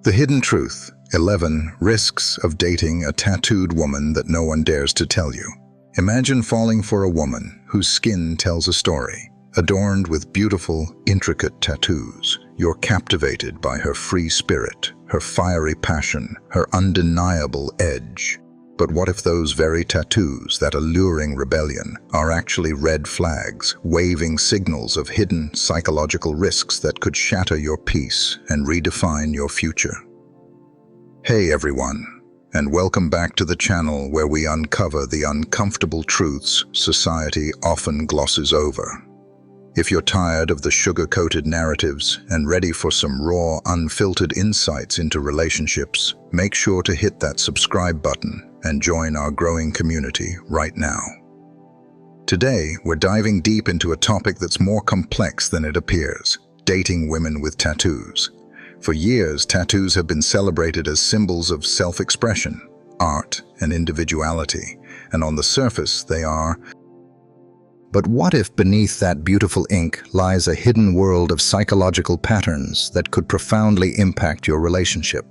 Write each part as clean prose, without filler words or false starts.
The Hidden Truth: 11 Risks of Dating a Tattooed Woman That No One Dares to Tell You. Imagine falling for a woman whose skin tells a story. Adorned with beautiful, intricate tattoos, you're captivated by her free spirit, her fiery passion, her undeniable edge. But what if those very tattoos, that alluring rebellion, are actually red flags, waving signals of hidden psychological risks that could shatter your peace and redefine your future? Hey everyone, and welcome back to the channel where we uncover the uncomfortable truths society often glosses over. If you're tired of the sugar-coated narratives and ready for some raw, unfiltered insights into relationships, make sure to hit that subscribe button and join our growing community right now. Today, we're diving deep into a topic that's more complex than it appears: dating women with tattoos. For years, tattoos have been celebrated as symbols of self-expression, art, and individuality, and on the surface they are. But what if beneath that beautiful ink lies a hidden world of psychological patterns that could profoundly impact your relationship?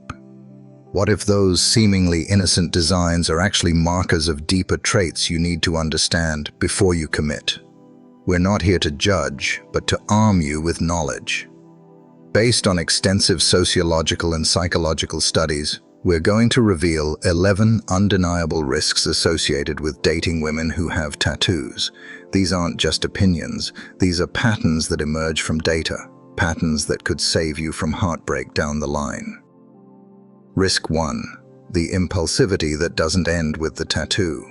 What if those seemingly innocent designs are actually markers of deeper traits you need to understand before you commit? We're not here to judge, but to arm you with knowledge. Based on extensive sociological and psychological studies, we're going to reveal 11 undeniable risks associated with dating women who have tattoos. These aren't just opinions, these are patterns that emerge from data, patterns that could save you from heartbreak down the line. Risk 1. The impulsivity that doesn't end with the tattoo.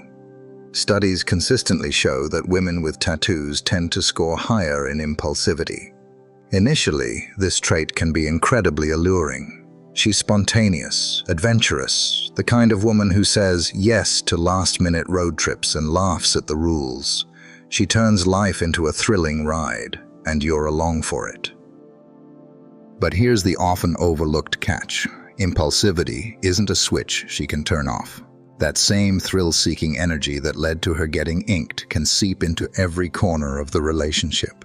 Studies consistently show that women with tattoos tend to score higher in impulsivity. Initially, this trait can be incredibly alluring. She's spontaneous, adventurous, the kind of woman who says yes to last-minute road trips and laughs at the rules. She turns life into a thrilling ride, and you're along for it. But here's the often overlooked catch. Impulsivity isn't a switch she can turn off. That same thrill-seeking energy that led to her getting inked can seep into every corner of the relationship.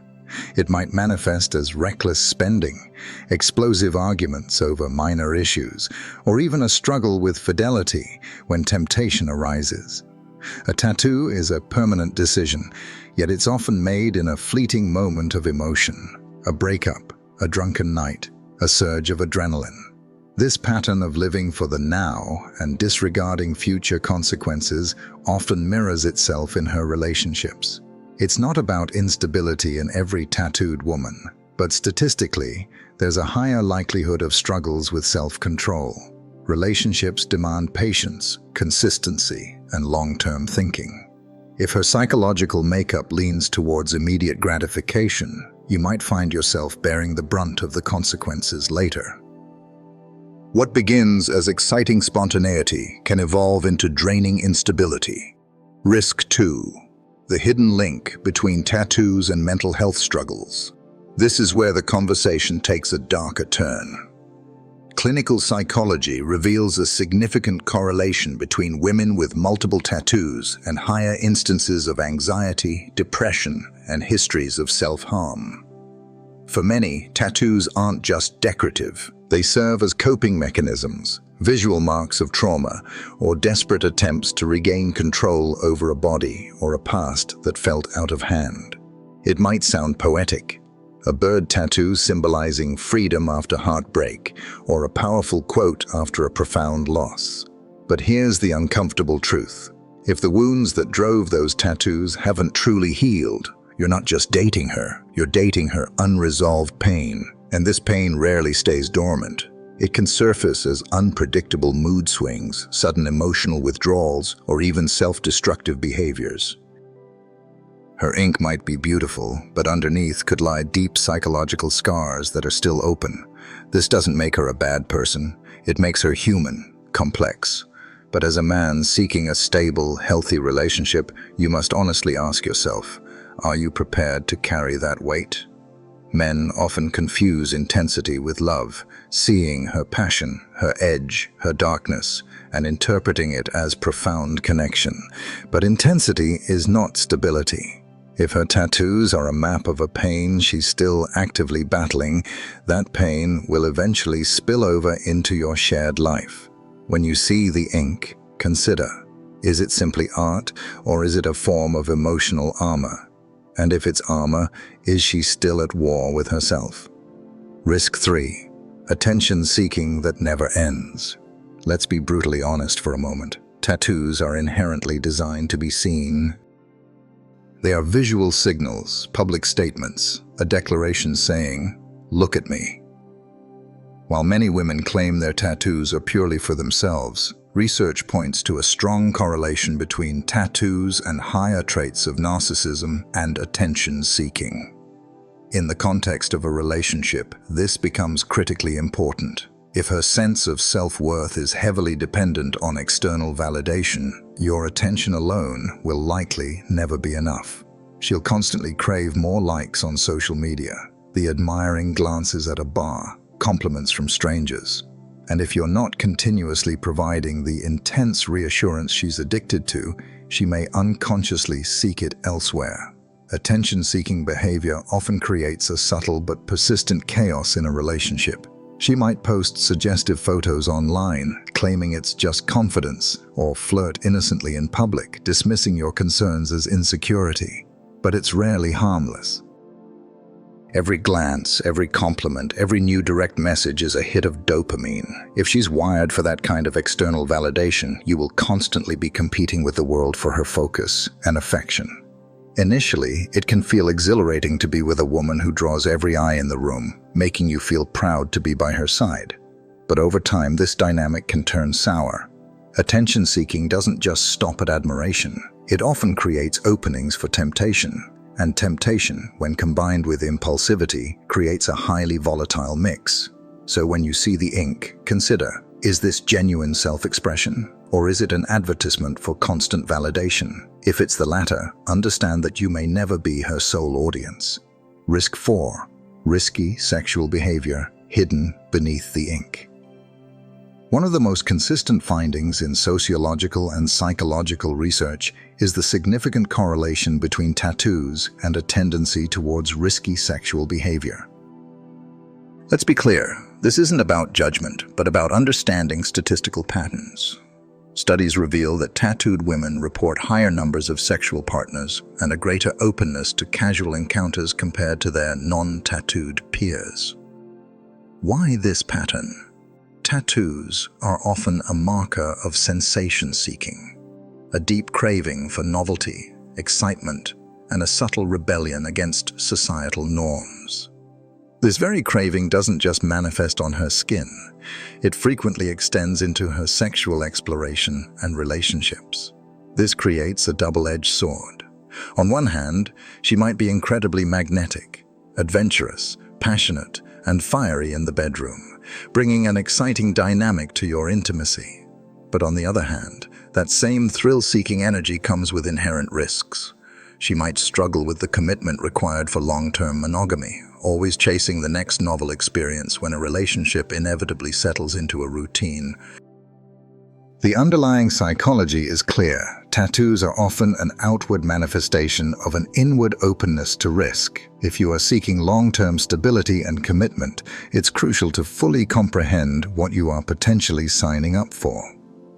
It might manifest as reckless spending, explosive arguments over minor issues, or even a struggle with fidelity when temptation arises. A tattoo is a permanent decision, yet it's often made in a fleeting moment of emotion, a breakup, a drunken night, a surge of adrenaline. This pattern of living for the now and disregarding future consequences often mirrors itself in her relationships. It's not about instability in every tattooed woman, but statistically, there's a higher likelihood of struggles with self-control. Relationships demand patience, consistency, and long-term thinking. If her psychological makeup leans towards immediate gratification, you might find yourself bearing the brunt of the consequences later. What begins as exciting spontaneity can evolve into draining instability. Risk 2. The hidden link between tattoos and mental health struggles. This is where the conversation takes a darker turn. Clinical psychology reveals a significant correlation between women with multiple tattoos and higher instances of anxiety, depression, and histories of self-harm. For many, tattoos aren't just decorative. They serve as coping mechanisms, visual marks of trauma, or desperate attempts to regain control over a body or a past that felt out of hand. It might sound poetic, a bird tattoo symbolizing freedom after heartbreak, or a powerful quote after a profound loss. But here's the uncomfortable truth. If the wounds that drove those tattoos haven't truly healed, you're not just dating her, you're dating her unresolved pain. And this pain rarely stays dormant. It can surface as unpredictable mood swings, sudden emotional withdrawals, or even self-destructive behaviors. Her ink might be beautiful, but underneath could lie deep psychological scars that are still open. This doesn't make her a bad person. It makes her human, complex. But as a man seeking a stable, healthy relationship, you must honestly ask yourself, are you prepared to carry that weight? Men often confuse intensity with love, seeing her passion, her edge, her darkness, and interpreting it as profound connection. But intensity is not stability. If her tattoos are a map of a pain she's still actively battling, that pain will eventually spill over into your shared life. When you see the ink, consider, is it simply art, or is it a form of emotional armor? And if it's armor, is she still at war with herself? Risk 3. Attention-seeking that never ends. Let's be brutally honest for a moment. Tattoos are inherently designed to be seen. They are visual signals, public statements, a declaration saying, "Look at me." While many women claim their tattoos are purely for themselves, research points to a strong correlation between tattoos and higher traits of narcissism and attention-seeking. In the context of a relationship, this becomes critically important. If her sense of self-worth is heavily dependent on external validation, your attention alone will likely never be enough. She'll constantly crave more likes on social media, the admiring glances at a bar, compliments from strangers. And if you're not continuously providing the intense reassurance she's addicted to, she may unconsciously seek it elsewhere. Attention-seeking behavior often creates a subtle but persistent chaos in a relationship. She might post suggestive photos online, claiming it's just confidence, or flirt innocently in public, dismissing your concerns as insecurity. But it's rarely harmless. Every glance, every compliment, every new direct message is a hit of dopamine. If she's wired for that kind of external validation, you will constantly be competing with the world for her focus and affection. Initially, it can feel exhilarating to be with a woman who draws every eye in the room, making you feel proud to be by her side. But over time, this dynamic can turn sour. Attention-seeking doesn't just stop at admiration. It often creates openings for temptation. And temptation, when combined with impulsivity, creates a highly volatile mix. So when you see the ink, consider, is this genuine self-expression? Or is it an advertisement for constant validation? If it's the latter, understand that you may never be her sole audience. Risk 4. Risky sexual behavior hidden beneath the ink. One of the most consistent findings in sociological and psychological research is the significant correlation between tattoos and a tendency towards risky sexual behavior. Let's be clear, this isn't about judgment, but about understanding statistical patterns. Studies reveal that tattooed women report higher numbers of sexual partners and a greater openness to casual encounters compared to their non-tattooed peers. Why this pattern? Tattoos are often a marker of sensation-seeking, a deep craving for novelty, excitement, and a subtle rebellion against societal norms. This very craving doesn't just manifest on her skin. It frequently extends into her sexual exploration and relationships. This creates a double-edged sword. On one hand, she might be incredibly magnetic, adventurous, passionate, and fiery in the bedroom, bringing an exciting dynamic to your intimacy. But on the other hand, that same thrill-seeking energy comes with inherent risks. She might struggle with the commitment required for long-term monogamy, always chasing the next novel experience when a relationship inevitably settles into a routine. The underlying psychology is clear. Tattoos are often an outward manifestation of an inward openness to risk. If you are seeking long-term stability and commitment, it's crucial to fully comprehend what you are potentially signing up for.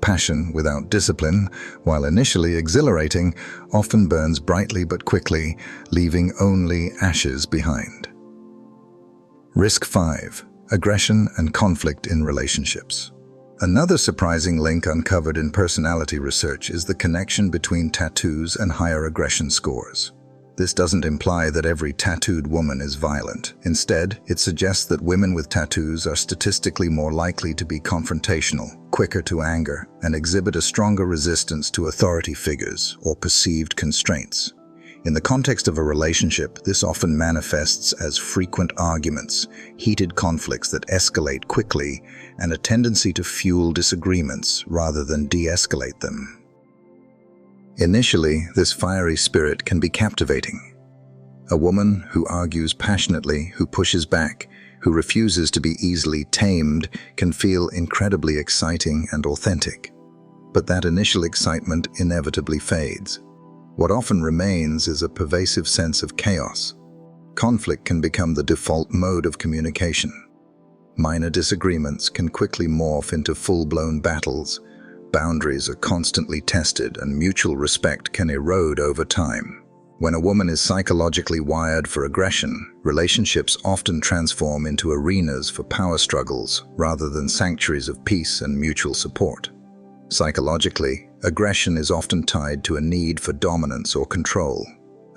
Passion without discipline, while initially exhilarating, often burns brightly but quickly, leaving only ashes behind. Risk 5. Aggression and conflict in relationships. Another surprising link uncovered in personality research is the connection between tattoos and higher aggression scores. This doesn't imply that every tattooed woman is violent. Instead, it suggests that women with tattoos are statistically more likely to be confrontational, quicker to anger, and exhibit a stronger resistance to authority figures or perceived constraints. In the context of a relationship, this often manifests as frequent arguments, heated conflicts that escalate quickly, and a tendency to fuel disagreements rather than de-escalate them. Initially, this fiery spirit can be captivating. A woman who argues passionately, who pushes back, who refuses to be easily tamed, can feel incredibly exciting and authentic. But that initial excitement inevitably fades. What often remains is a pervasive sense of chaos. Conflict can become the default mode of communication. Minor disagreements can quickly morph into full-blown battles. Boundaries are constantly tested, and mutual respect can erode over time. When a woman is psychologically wired for aggression, relationships often transform into arenas for power struggles rather than sanctuaries of peace and mutual support. Psychologically, aggression is often tied to a need for dominance or control.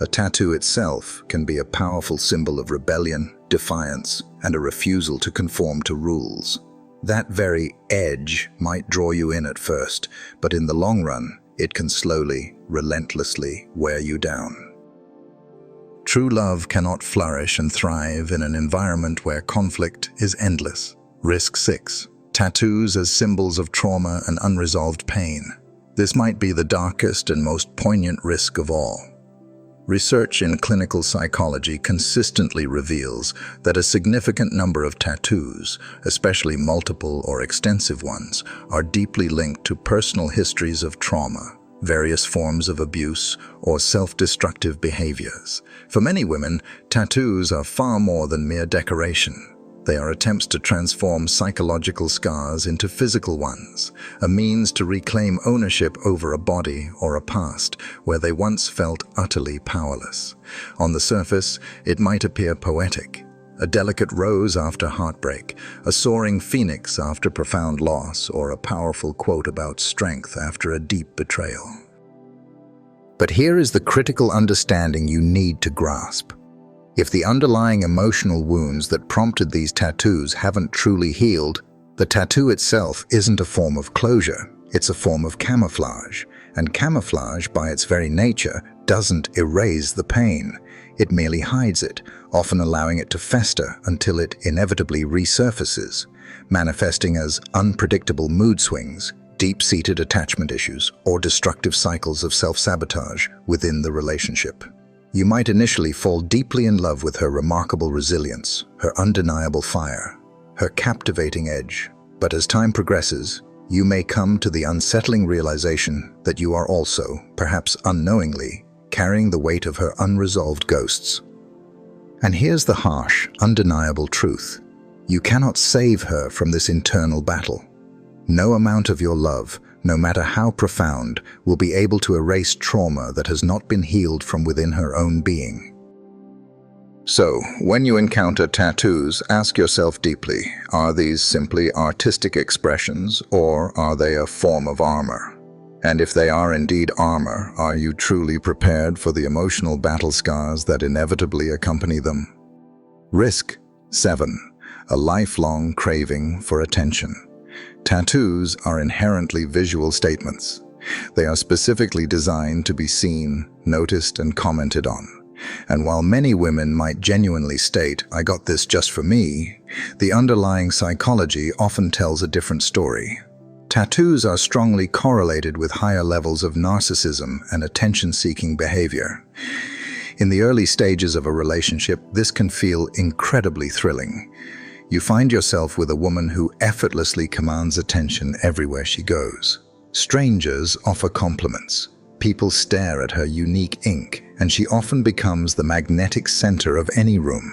A tattoo itself can be a powerful symbol of rebellion, defiance, and a refusal to conform to rules. That very edge might draw you in at first, but in the long run, it can slowly, relentlessly wear you down. True love cannot flourish and thrive in an environment where conflict is endless. Risk 6. Tattoos as symbols of trauma and unresolved pain. This might be the darkest and most poignant risk of all. Research in clinical psychology consistently reveals that a significant number of tattoos, especially multiple or extensive ones, are deeply linked to personal histories of trauma, various forms of abuse, or self-destructive behaviors. For many women, tattoos are far more than mere decoration. They are attempts to transform psychological scars into physical ones, a means to reclaim ownership over a body or a past where they once felt utterly powerless. On the surface, it might appear poetic, a delicate rose after heartbreak, a soaring phoenix after profound loss, or a powerful quote about strength after a deep betrayal. But here is the critical understanding you need to grasp. If the underlying emotional wounds that prompted these tattoos haven't truly healed, the tattoo itself isn't a form of closure, it's a form of camouflage. And camouflage, by its very nature, doesn't erase the pain. It merely hides it, often allowing it to fester until it inevitably resurfaces, manifesting as unpredictable mood swings, deep-seated attachment issues, or destructive cycles of self-sabotage within the relationship. You might initially fall deeply in love with her remarkable resilience, her undeniable fire, her captivating edge. But as time progresses, you may come to the unsettling realization that you are also, perhaps unknowingly, carrying the weight of her unresolved ghosts. And here's the harsh, undeniable truth. You cannot save her from this internal battle. No amount of your love, no matter how profound, will be able to erase trauma that has not been healed from within her own being. So, when you encounter tattoos, ask yourself deeply, are these simply artistic expressions, or are they a form of armor? And if they are indeed armor, are you truly prepared for the emotional battle scars that inevitably accompany them? Risk 7. A lifelong craving for attention. Tattoos are inherently visual statements. They are specifically designed to be seen, noticed, and commented on. And while many women might genuinely state, "I got this just for me," the underlying psychology often tells a different story. Tattoos are strongly correlated with higher levels of narcissism and attention-seeking behavior. In the early stages of a relationship, this can feel incredibly thrilling. You find yourself with a woman who effortlessly commands attention everywhere she goes. Strangers offer compliments. People stare at her unique ink, and she often becomes the magnetic center of any room.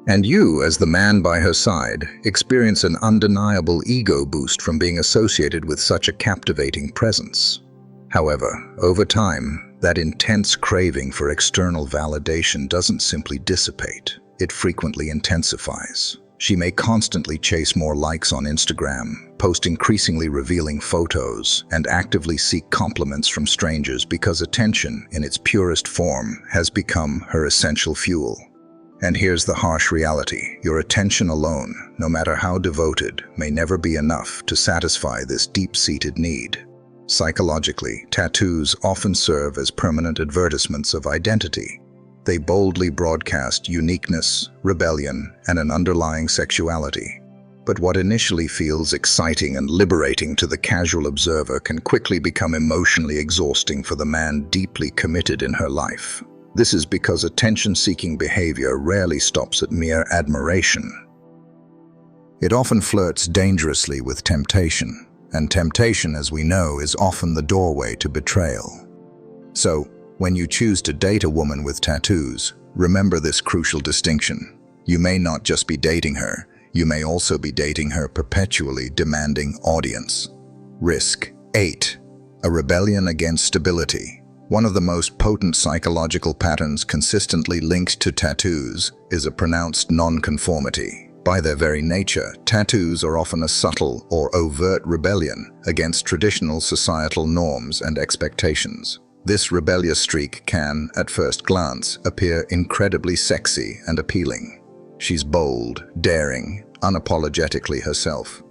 And you, as the man by her side, experience an undeniable ego boost from being associated with such a captivating presence. However, over time, that intense craving for external validation doesn't simply dissipate. It frequently intensifies. She may constantly chase more likes on Instagram, post increasingly revealing photos, and actively seek compliments from strangers because attention, in its purest form, has become her essential fuel. And here's the harsh reality. Your attention alone, no matter how devoted, may never be enough to satisfy this deep-seated need. Psychologically, tattoos often serve as permanent advertisements of identity. They boldly broadcast uniqueness, rebellion, and an underlying sexuality. But what initially feels exciting and liberating to the casual observer can quickly become emotionally exhausting for the man deeply committed in her life. This is because attention-seeking behavior rarely stops at mere admiration. It often flirts dangerously with temptation, and temptation, as we know, is often the doorway to betrayal. So, when you choose to date a woman with tattoos, remember this crucial distinction. You may not just be dating her, you may also be dating her perpetually demanding audience. Risk 8. A rebellion against stability. One of the most potent psychological patterns consistently linked to tattoos is a pronounced nonconformity. By their very nature, tattoos are often a subtle or overt rebellion against traditional societal norms and expectations. This rebellious streak can, at first glance, appear incredibly sexy and appealing. She's bold, daring, unapologetically herself.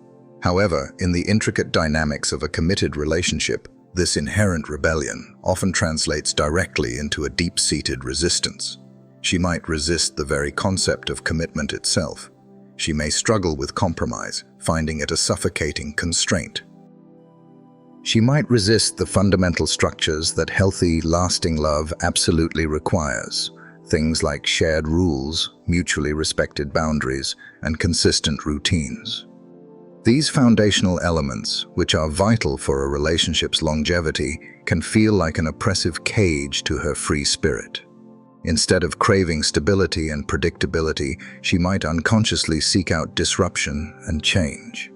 However, in the intricate dynamics of a committed relationship, this inherent rebellion often translates directly into a deep-seated resistance. She might resist the very concept of commitment itself. She may struggle with compromise, finding it a suffocating constraint. She might resist the fundamental structures that healthy, lasting love absolutely requires. Things like shared rules, mutually respected boundaries, and consistent routines. These foundational elements, which are vital for a relationship's longevity, can feel like an oppressive cage to her free spirit. Instead of craving stability and predictability, she might unconsciously seek out disruption and change.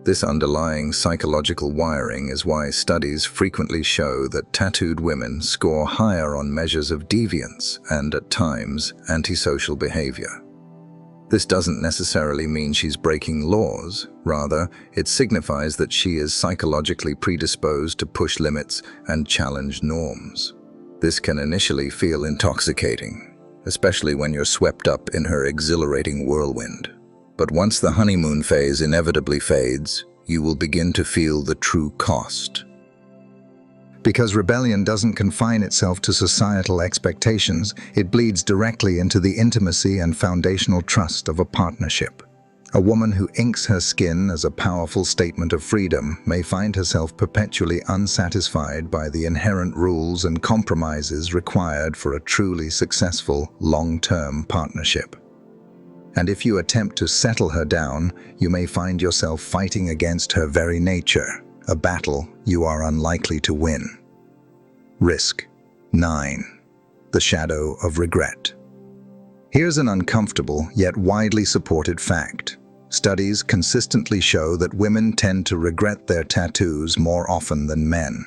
This underlying psychological wiring is why studies frequently show that tattooed women score higher on measures of deviance and, at times, antisocial behavior. This doesn't necessarily mean she's breaking laws. Rather, it signifies that she is psychologically predisposed to push limits and challenge norms. This can initially feel intoxicating, especially when you're swept up in her exhilarating whirlwind. But once the honeymoon phase inevitably fades, you will begin to feel the true cost. Because rebellion doesn't confine itself to societal expectations, it bleeds directly into the intimacy and foundational trust of a partnership. A woman who inks her skin as a powerful statement of freedom may find herself perpetually unsatisfied by the inherent rules and compromises required for a truly successful, long-term partnership. And if you attempt to settle her down, you may find yourself fighting against her very nature, a battle you are unlikely to win. Risk 9. The shadow of regret. Here's an uncomfortable yet widely supported fact. Studies consistently show that women tend to regret their tattoos more often than men.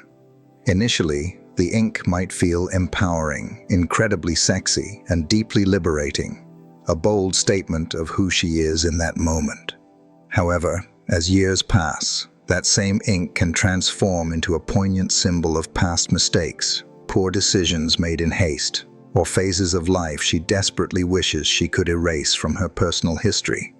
Initially, the ink might feel empowering, incredibly sexy, and deeply liberating, a bold statement of who she is in that moment. However, as years pass, that same ink can transform into a poignant symbol of past mistakes, poor decisions made in haste, or phases of life she desperately wishes she could erase from her personal history.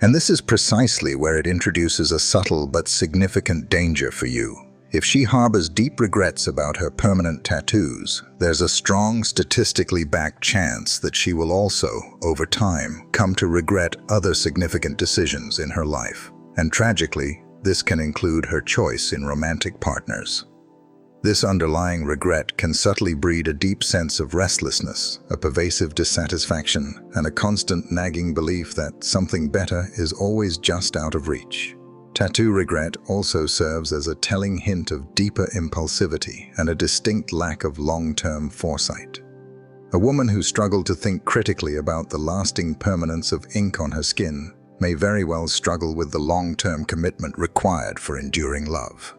And this is precisely where it introduces a subtle but significant danger for you. If she harbors deep regrets about her permanent tattoos, there's a strong statistically backed chance that she will also, over time, come to regret other significant decisions in her life. And tragically, this can include her choice in romantic partners. This underlying regret can subtly breed a deep sense of restlessness, a pervasive dissatisfaction, and a constant nagging belief that something better is always just out of reach. Tattoo regret also serves as a telling hint of deeper impulsivity and a distinct lack of long-term foresight. A woman who struggled to think critically about the lasting permanence of ink on her skin may very well struggle with the long-term commitment required for enduring love.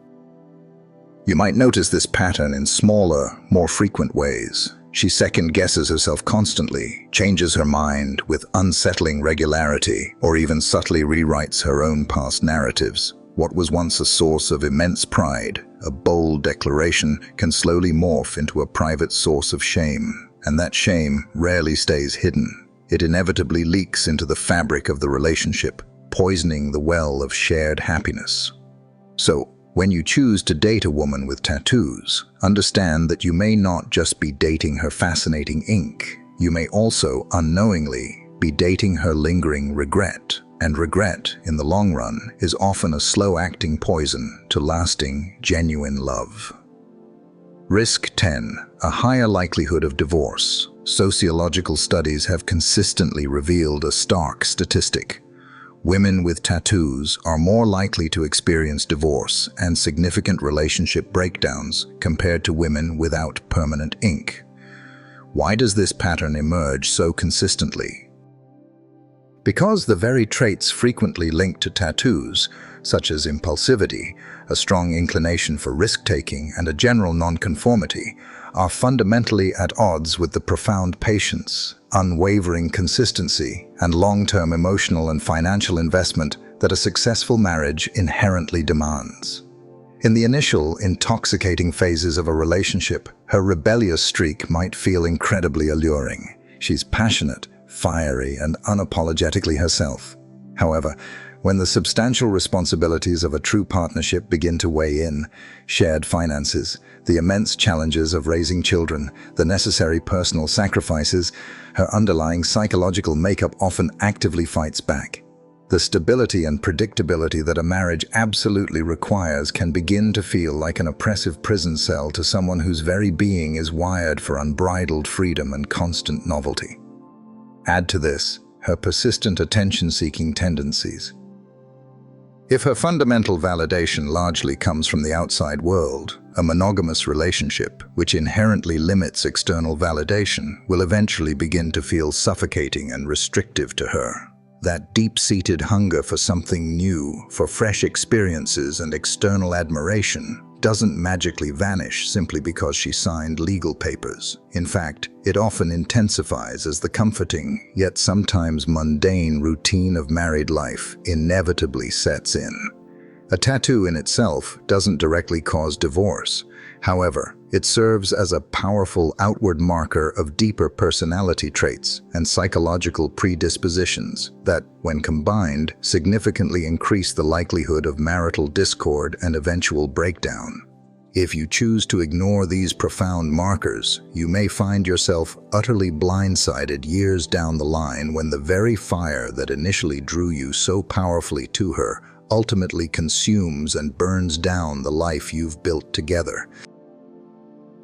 You might notice this pattern in smaller, more frequent ways. She second-guesses herself constantly, changes her mind with unsettling regularity, or even subtly rewrites her own past narratives. What was once a source of immense pride, a bold declaration, can slowly morph into a private source of shame. And that shame rarely stays hidden. It inevitably leaks into the fabric of the relationship, poisoning the well of shared happiness. So, when you choose to date a woman with tattoos, understand that you may not just be dating her fascinating ink, you may also unknowingly be dating her lingering regret. And regret, in the long run, is often a slow-acting poison to lasting, genuine love. Risk 10. A higher likelihood of divorce. Sociological studies have consistently revealed a stark statistic. Women with tattoos are more likely to experience divorce and significant relationship breakdowns compared to women without permanent ink. Why does this pattern emerge so consistently? Because the very traits frequently linked to tattoos, such as impulsivity, a strong inclination for risk-taking, and a general nonconformity, are fundamentally at odds with the profound patience, unwavering consistency, and long-term emotional and financial investment that a successful marriage inherently demands. In the initial, intoxicating phases of a relationship, her rebellious streak might feel incredibly alluring. She's passionate, fiery, and unapologetically herself. However, when the substantial responsibilities of a true partnership begin to weigh in, shared finances, the immense challenges of raising children, the necessary personal sacrifices, her underlying psychological makeup often actively fights back. The stability and predictability that a marriage absolutely requires can begin to feel like an oppressive prison cell to someone whose very being is wired for unbridled freedom and constant novelty. Add to this her persistent attention-seeking tendencies. If her fundamental validation largely comes from the outside world, a monogamous relationship, which inherently limits external validation, will eventually begin to feel suffocating and restrictive to her. That deep-seated hunger for something new, for fresh experiences and external admiration, doesn't magically vanish simply because she signed legal papers. In fact, it often intensifies as the comforting, yet sometimes mundane routine of married life inevitably sets in. A tattoo in itself doesn't directly cause divorce. However, it serves as a powerful outward marker of deeper personality traits and psychological predispositions that, when combined, significantly increase the likelihood of marital discord and eventual breakdown. If you choose to ignore these profound markers, you may find yourself utterly blindsided years down the line when the very fire that initially drew you so powerfully to her ultimately consumes and burns down the life you've built together.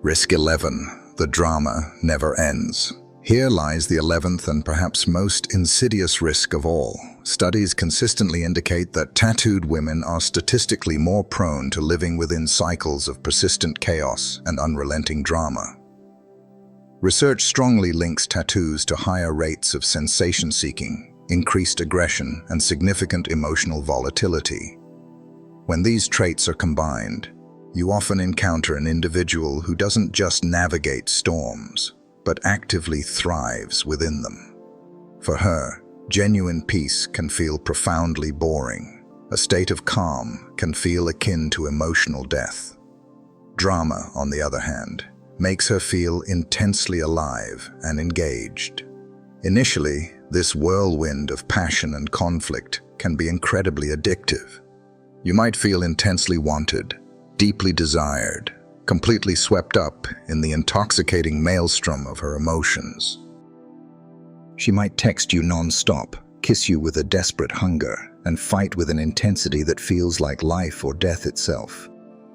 Risk 11. The drama never ends. Here lies the 11th and perhaps most insidious risk of all. Studies consistently indicate that tattooed women are statistically more prone to living within cycles of persistent chaos and unrelenting drama. Research strongly links tattoos to higher rates of sensation-seeking, increased aggression, and significant emotional volatility. When these traits are combined, you often encounter an individual who doesn't just navigate storms, but actively thrives within them. For her, genuine peace can feel profoundly boring. A state of calm can feel akin to emotional death. Drama, on the other hand, makes her feel intensely alive and engaged. Initially, this whirlwind of passion and conflict can be incredibly addictive. You might feel intensely wanted, deeply desired, completely swept up in the intoxicating maelstrom of her emotions. She might text you non-stop, kiss you with a desperate hunger, and fight with an intensity that feels like life or death itself.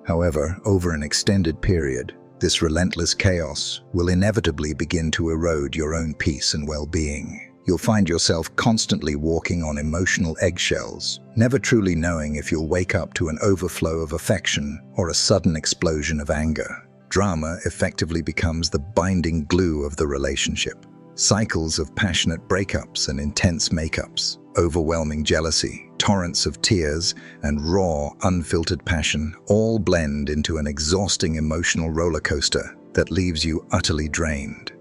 However, over an extended period, this relentless chaos will inevitably begin to erode your own peace and well-being. You'll find yourself constantly walking on emotional eggshells, never truly knowing if you'll wake up to an overflow of affection or a sudden explosion of anger. Drama effectively becomes the binding glue of the relationship. Cycles of passionate breakups and intense makeups, overwhelming jealousy, torrents of tears, and raw, unfiltered passion all blend into an exhausting emotional roller coaster that leaves you utterly drained.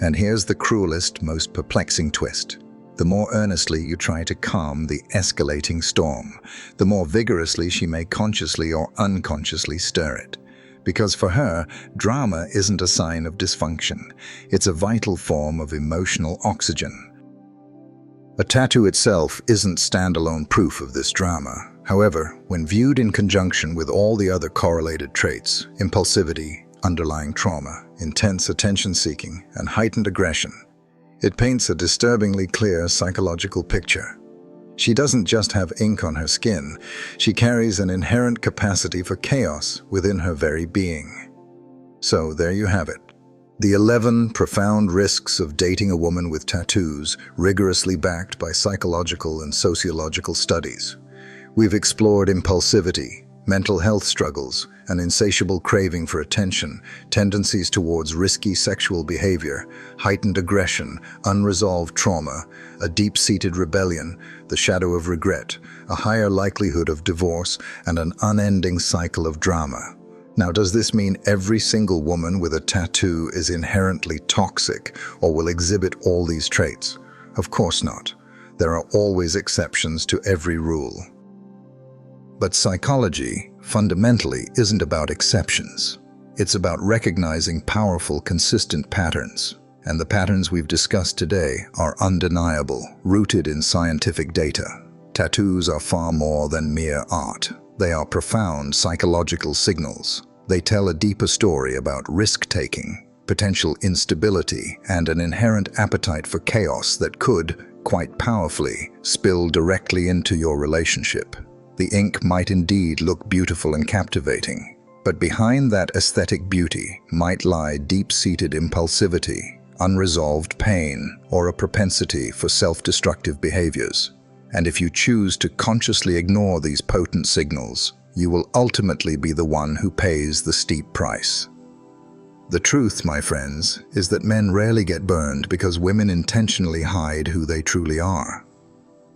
And here's the cruelest, most perplexing twist. The more earnestly you try to calm the escalating storm, the more vigorously she may consciously or unconsciously stir it. Because for her, drama isn't a sign of dysfunction. It's a vital form of emotional oxygen. A tattoo itself isn't standalone proof of this drama. However, when viewed in conjunction with all the other correlated traits, impulsivity, underlying trauma, intense attention-seeking, and heightened aggression, it paints a disturbingly clear psychological picture. She doesn't just have ink on her skin, she carries an inherent capacity for chaos within her very being. So there you have it. The 11 profound risks of dating a woman with tattoos, rigorously backed by psychological and sociological studies. We've explored impulsivity, mental health struggles, an insatiable craving for attention, tendencies towards risky sexual behavior, heightened aggression, unresolved trauma, a deep-seated rebellion, the shadow of regret, a higher likelihood of divorce, and an unending cycle of drama. Now, does this mean every single woman with a tattoo is inherently toxic or will exhibit all these traits? Of course not. There are always exceptions to every rule. But psychology, fundamentally, isn't about exceptions. It's about recognizing powerful, consistent patterns. And the patterns we've discussed today are undeniable, rooted in scientific data. Tattoos are far more than mere art. They are profound psychological signals. They tell a deeper story about risk-taking, potential instability, and an inherent appetite for chaos that could, quite powerfully, spill directly into your relationship. The ink might indeed look beautiful and captivating, but behind that aesthetic beauty might lie deep-seated impulsivity, unresolved pain, or a propensity for self-destructive behaviors. And if you choose to consciously ignore these potent signals, you will ultimately be the one who pays the steep price. The truth, my friends, is that men rarely get burned because women intentionally hide who they truly are.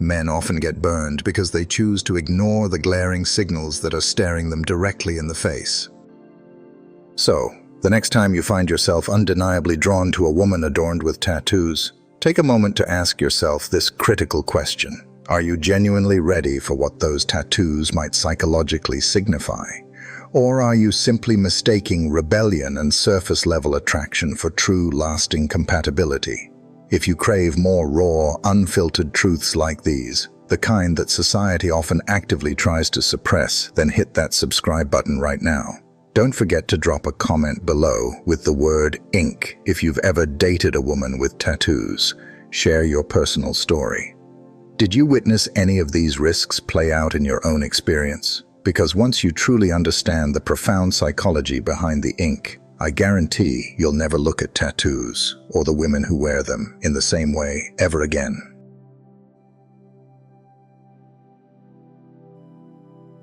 Men often get burned because they choose to ignore the glaring signals that are staring them directly in the face. So, the next time you find yourself undeniably drawn to a woman adorned with tattoos, take a moment to ask yourself this critical question. Are you genuinely ready for what those tattoos might psychologically signify? Or are you simply mistaking rebellion and surface-level attraction for true, lasting compatibility? If you crave more raw, unfiltered truths like these, the kind that society often actively tries to suppress, then hit that subscribe button right now. Don't forget to drop a comment below with the word ink if you've ever dated a woman with tattoos. Share your personal story. Did you witness any of these risks play out in your own experience? Because once you truly understand the profound psychology behind the ink, I guarantee you'll never look at tattoos or the women who wear them in the same way ever again.